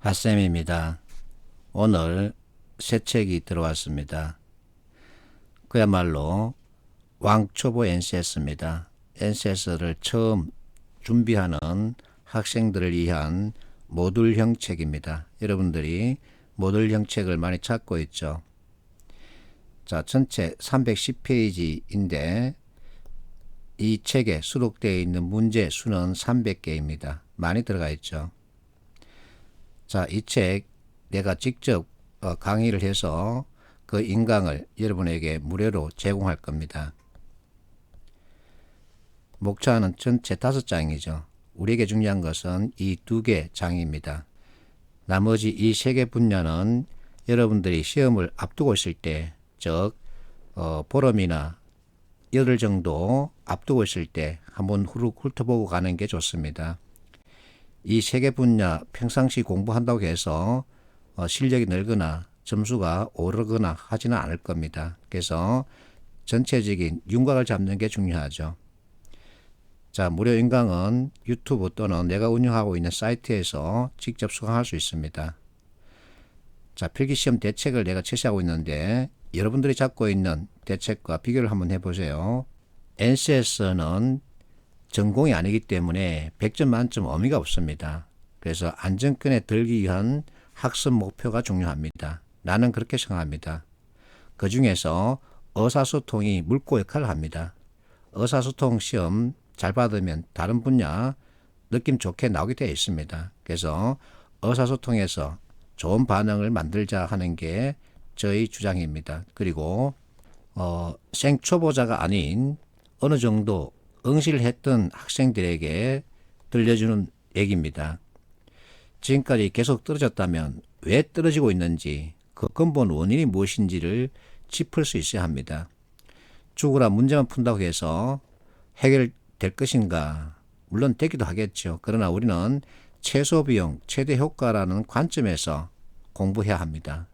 핫쌤입니다. 오늘 새 책이 들어왔습니다. 그야말로 왕초보 NCS입니다. NCS를 처음 준비하는 학생들을 위한 모듈형 책입니다. 여러분들이 모듈형 책을 많이 찾고 있죠. 자, 전체 310페이지인데 이 책에 수록되어 있는 문제 수는 300개입니다. 많이 들어가 있죠. 자, 이 책 내가 직접 강의를 해서 그 인강을 여러분에게 무료로 제공할 겁니다. 목차는 전체 5장이죠. 우리에게 중요한 것은 이 2개 장입니다. 나머지 이 3개 분야는 여러분들이 시험을 앞두고 있을 때, 즉 보름이나 열흘 정도 앞두고 있을 때 한번 후루룩 훑어보고 가는 게 좋습니다. 이 3개 분야 평상시 공부한다고 해서 실력이 늘거나 점수가 오르거나 하지는 않을 겁니다. 그래서 전체적인 윤곽을 잡는 게 중요하죠. 자, 무료 인강은 유튜브 또는 내가 운영하고 있는 사이트에서 직접 수강할 수 있습니다. 자, 필기시험 대책을 내가 제시하고 있는데 여러분들이 잡고 있는 대책과 비교를 한번 해보세요. NCS는 전공이 아니기 때문에 100점 만점 의미가 없습니다. 그래서 안정권에 들기 위한 학습 목표가 중요합니다. 나는 그렇게 생각합니다. 그 중에서 의사소통이 물고 역할을 합니다. 의사소통 시험 잘 받으면 다른 분야 느낌 좋게 나오게 되어 있습니다. 그래서 의사소통에서 좋은 반응을 만들자 하는 게 저희 주장입니다. 그리고 생초보자가 아닌 어느 정도 응시를 했던 학생들에게 들려주는 얘기입니다. 지금까지 계속 떨어졌다면 왜 떨어지고 있는지 그 근본 원인이 무엇인지를 짚을 수 있어야 합니다. 죽으라 문제만 푼다고 해서 해결될 것인가? 물론 되기도 하겠죠. 그러나 우리는 최소 비용, 최대 효과라는 관점에서 공부해야 합니다.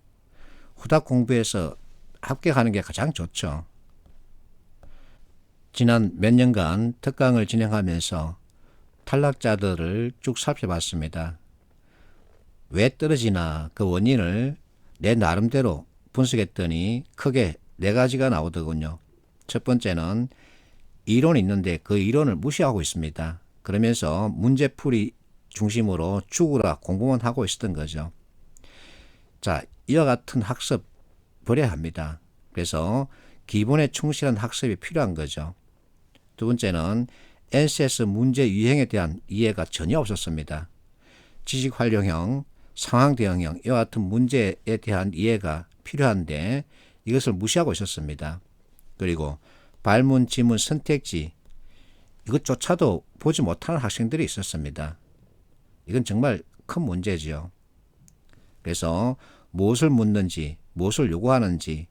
후딱 공부해서 합격하는 게 가장 좋죠. 지난 몇 년간 특강을 진행하면서 탈락자들을 쭉 살펴봤습니다. 왜 떨어지나 그 원인을 내 나름대로 분석했더니 크게 4가지가 나오더군요. 첫 번째는 이론이 있는데 그 이론을 무시하고 있습니다. 그러면서 문제풀이 중심으로 죽으라 공부만 하고 있었던 거죠. 자, 이와 같은 학습 버려야 합니다. 그래서 기본에 충실한 학습이 필요한 거죠. 두 번째는 NCS 문제 유형에 대한 이해가 전혀 없었습니다. 지식 활용형, 상황 대응형 이와 같은 문제에 대한 이해가 필요한데 이것을 무시하고 있었습니다. 그리고 발문, 지문, 선택지 이것조차도 보지 못하는 학생들이 있었습니다. 이건 정말 큰 문제지요. 그래서 무엇을 묻는지, 무엇을 요구하는지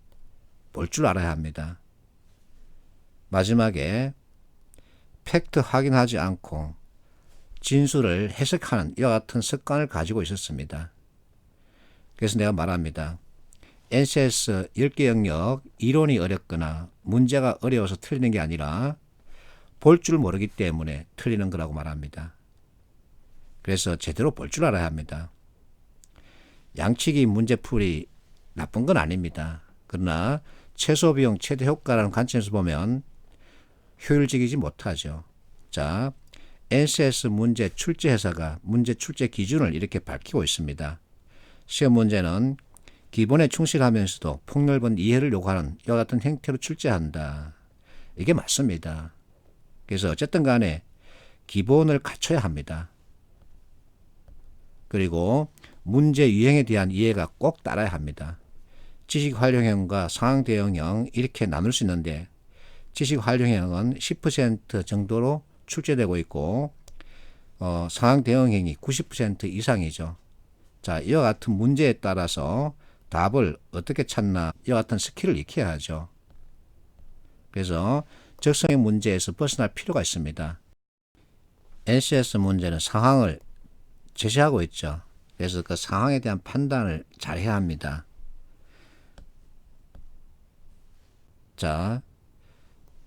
볼 줄 알아야 합니다. 마지막에 팩트 확인하지 않고 진술을 해석하는 이와 같은 습관을 가지고 있었습니다. 그래서 내가 말합니다. NCS 10개 영역 이론이 어렵거나 문제가 어려워서 틀리는 게 아니라 볼 줄 모르기 때문에 틀리는 거라고 말합니다. 그래서 제대로 볼 줄 알아야 합니다. 양치기 문제풀이 나쁜 건 아닙니다. 그러나 최소 비용 최대 효과라는 관점에서 보면 효율적이지 못하죠. 자, NCS 문제 출제 회사가 문제 출제 기준을 이렇게 밝히고 있습니다. 시험 문제는 기본에 충실하면서도 폭넓은 이해를 요구하는 이와 같은 형태로 출제한다. 이게 맞습니다. 그래서 어쨌든 간에 기본을 갖춰야 합니다. 그리고 문제 유형에 대한 이해가 꼭 따라야 합니다. 지식 활용형과 상황 대응형 이렇게 나눌 수 있는데 지식 활용형은 10% 정도로 출제되고 있고 상황 대응형이 90% 이상이죠. 자, 이와 같은 문제에 따라서 답을 어떻게 찾나 이와 같은 스킬을 익혀야 하죠. 그래서 적성의 문제에서 벗어날 필요가 있습니다. NCS 문제는 상황을 제시하고 있죠. 그래서 그 상황에 대한 판단을 잘 해야 합니다. 자,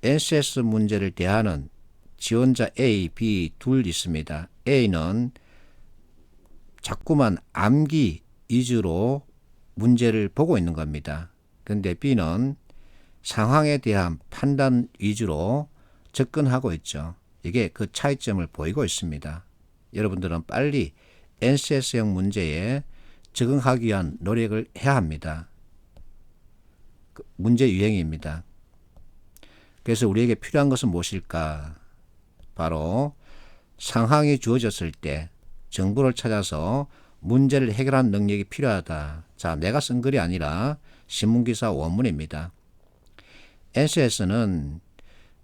NCS 문제를 대하는 지원자 A, B 둘 있습니다. A는 자꾸만 암기 위주로 문제를 보고 있는 겁니다. 그런데 B는 상황에 대한 판단 위주로 접근하고 있죠. 이게 그 차이점을 보이고 있습니다. 여러분들은 빨리 NCS형 문제에 적응하기 위한 노력을 해야 합니다. 문제 유형입니다. 그래서 우리에게 필요한 것은 무엇일까? 바로 상황이 주어졌을 때 정보를 찾아서 문제를 해결하는 능력이 필요하다. 자, 내가 쓴 글이 아니라 신문기사 원문입니다. NCS는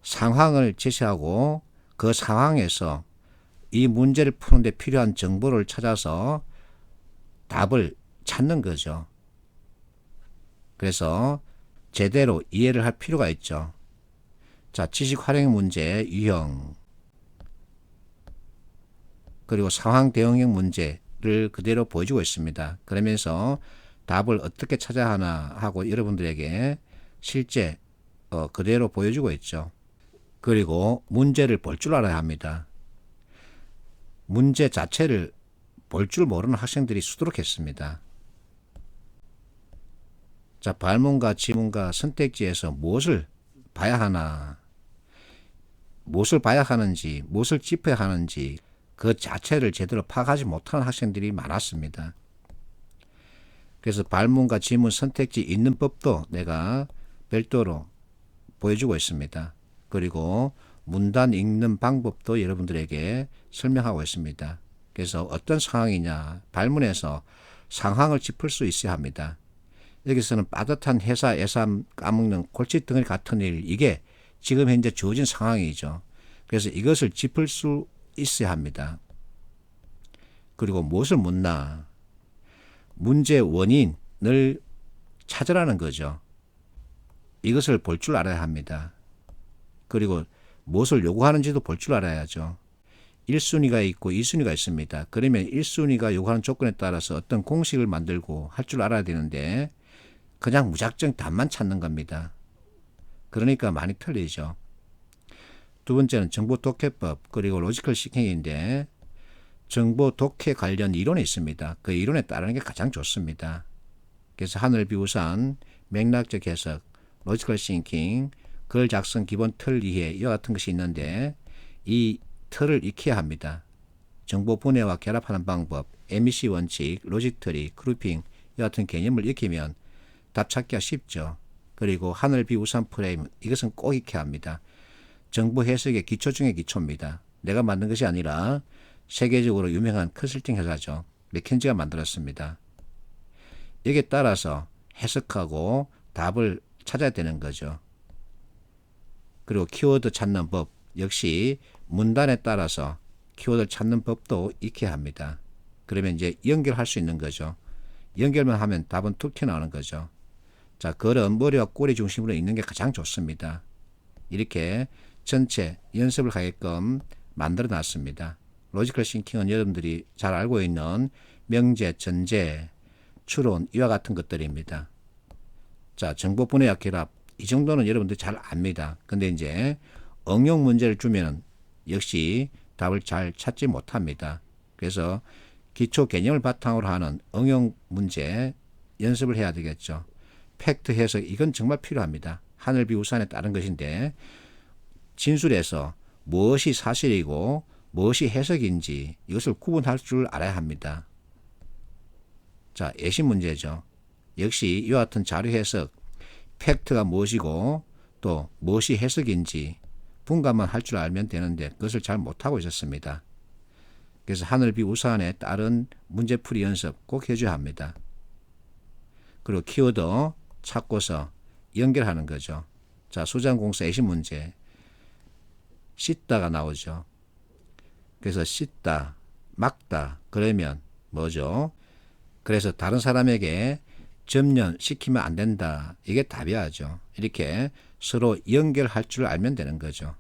상황을 제시하고 그 상황에서 이 문제를 푸는데 필요한 정보를 찾아서 답을 찾는 거죠. 그래서 제대로 이해를 할 필요가 있죠. 자, 지식 활용 문제 유형, 그리고 상황 대응형 문제를 그대로 보여주고 있습니다. 그러면서 답을 어떻게 찾아야 하나 하고 여러분들에게 실제 그대로 보여주고 있죠. 그리고 문제를 볼 줄 알아야 합니다. 문제 자체를 볼 줄 모르는 학생들이 수두룩했습니다. 자, 발문과 지문과 선택지에서 무엇을 봐야 하나, 무엇을 봐야 하는지, 무엇을 짚어야 하는지 그 자체를 제대로 파악하지 못하는 학생들이 많았습니다. 그래서 발문과 지문 선택지 있는 법도 내가 별도로 보여주고 있습니다. 그리고 문단 읽는 방법도 여러분들에게 설명하고 있습니다. 그래서 어떤 상황이냐, 발문에서 상황을 짚을 수 있어야 합니다. 여기서는 빠듯한 회사 예산 까먹는 골칫덩어리 같은 일, 이게 지금 현재 주어진 상황이죠. 그래서 이것을 짚을 수 있어야 합니다. 그리고 무엇을 묻나? 문제 원인을 찾으라는 거죠. 이것을 볼 줄 알아야 합니다. 그리고 무엇을 요구하는지도 볼 줄 알아야죠. 1순위가 있고 2순위가 있습니다. 그러면 1순위가 요구하는 조건에 따라서 어떤 공식을 만들고 할 줄 알아야 되는데 그냥 무작정 답만 찾는 겁니다. 그러니까 많이 틀리죠. 두 번째는 정보 독해법 그리고 로지컬 시킹인데 정보 독해 관련 이론이 있습니다. 그 이론에 따르는 게 가장 좋습니다. 그래서 하늘비우산, 맥락적 해석, 로지컬 싱킹, 글 작성 기본 틀 이해 이와 같은 것이 있는데 이 틀을 익혀야 합니다. 정보 분해와 결합하는 방법, MEC 원칙, 로직 트리, 그룹핑 이와 같은 개념을 익히면 답 찾기가 쉽죠. 그리고 하늘비우산 프레임, 이것은 꼭 익혀야 합니다. 정보 해석의 기초 중의 기초입니다. 내가 만든 것이 아니라 세계적으로 유명한 컨설팅 회사죠. 맥켄지가 만들었습니다. 여기에 따라서 해석하고 답을 찾아야 되는 거죠. 그리고 키워드 찾는 법 역시 문단에 따라서 키워드를 찾는 법도 익혀야 합니다. 그러면 이제 연결할 수 있는 거죠. 연결만 하면 답은 툭 튀어나오는 거죠. 자, 글은 머리와 꼬리 중심으로 읽는 게 가장 좋습니다. 이렇게 전체 연습을 하게끔 만들어 놨습니다. 로지컬 싱킹은 여러분들이 잘 알고 있는 명제, 전제, 추론 이와 같은 것들입니다. 자, 정보 분해와 결합 이 정도는 여러분들이 잘 압니다. 근데 이제 응용 문제를 주면 역시 답을 잘 찾지 못합니다. 그래서 기초 개념을 바탕으로 하는 응용 문제 연습을 해야 되겠죠. 팩트 해석 이건 정말 필요합니다. 하늘비우산에 따른 것인데 진술에서 무엇이 사실이고 무엇이 해석인지 이것을 구분할 줄 알아야 합니다. 자, 예시 문제죠. 역시 이와 같은 자료 해석, 팩트가 무엇이고 또 무엇이 해석인지 분간만 할 줄 알면 되는데 그것을 잘 못하고 있었습니다. 그래서 하늘비우산에 따른 문제풀이 연습 꼭 해줘야 합니다. 그리고 키워드 찾고서 연결하는 거죠. 자, 수장공사 예시 문제 씻다가 나오죠. 그래서 씻다, 막다 그러면 뭐죠? 그래서 다른 사람에게 점령시키면 안 된다. 이게 답이야죠. 이렇게 서로 연결할 줄 알면 되는 거죠.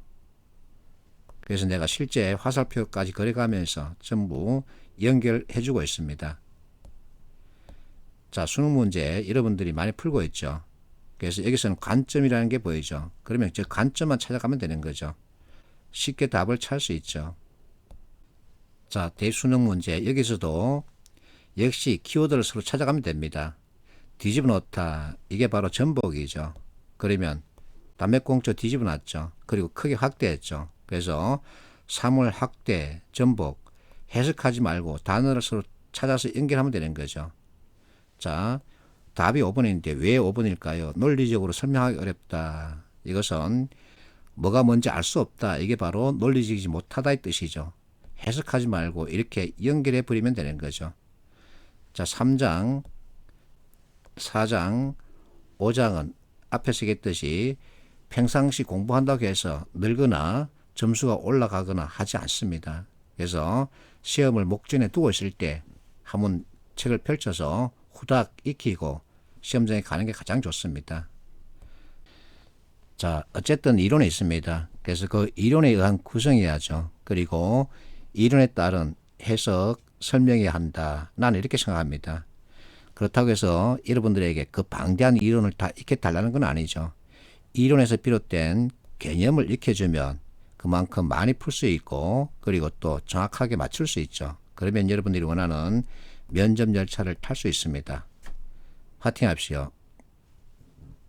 그래서 내가 실제 화살표까지 그려가면서 전부 연결해주고 있습니다. 자, 수능 문제 여러분들이 많이 풀고 있죠. 그래서 여기서는 관점이라는 게 보이죠. 그러면 저 관점만 찾아가면 되는 거죠. 쉽게 답을 찾을 수 있죠. 자, 대수능 문제 여기서도 역시 키워드를 서로 찾아가면 됩니다. 뒤집어 놓다. 이게 바로 전복이죠. 그러면 단맥공조 뒤집어 놨죠. 그리고 크게 확대했죠. 그래서 사물 확대, 전복, 해석하지 말고 단어를 서로 찾아서 연결하면 되는 거죠. 자, 답이 5번인데 왜 5번일까요? 논리적으로 설명하기 어렵다. 이것은 뭐가 뭔지 알 수 없다. 이게 바로 논리적이지 못하다의 뜻이죠. 해석하지 말고 이렇게 연결해 버리면 되는 거죠. 자, 3장, 4장, 5장은 앞에서 얘기했듯이 평상시 공부한다고 해서 늘거나 점수가 올라가거나 하지 않습니다. 그래서 시험을 목전에 두고 있을 때 한번 책을 펼쳐서 후닥 익히고 시험장에 가는 게 가장 좋습니다. 자, 어쨌든 이론이 있습니다. 그래서 그 이론에 의한 구성해야죠. 그리고 이론에 따른 해석, 설명해야 한다. 나는 이렇게 생각합니다. 그렇다고 해서 여러분들에게 그 방대한 이론을 다 익혀달라는 건 아니죠. 이론에서 비롯된 개념을 익혀주면 그만큼 많이 풀 수 있고 그리고 또 정확하게 맞출 수 있죠. 그러면 여러분들이 원하는 면접 열차를 탈 수 있습니다. 화이팅 합시오.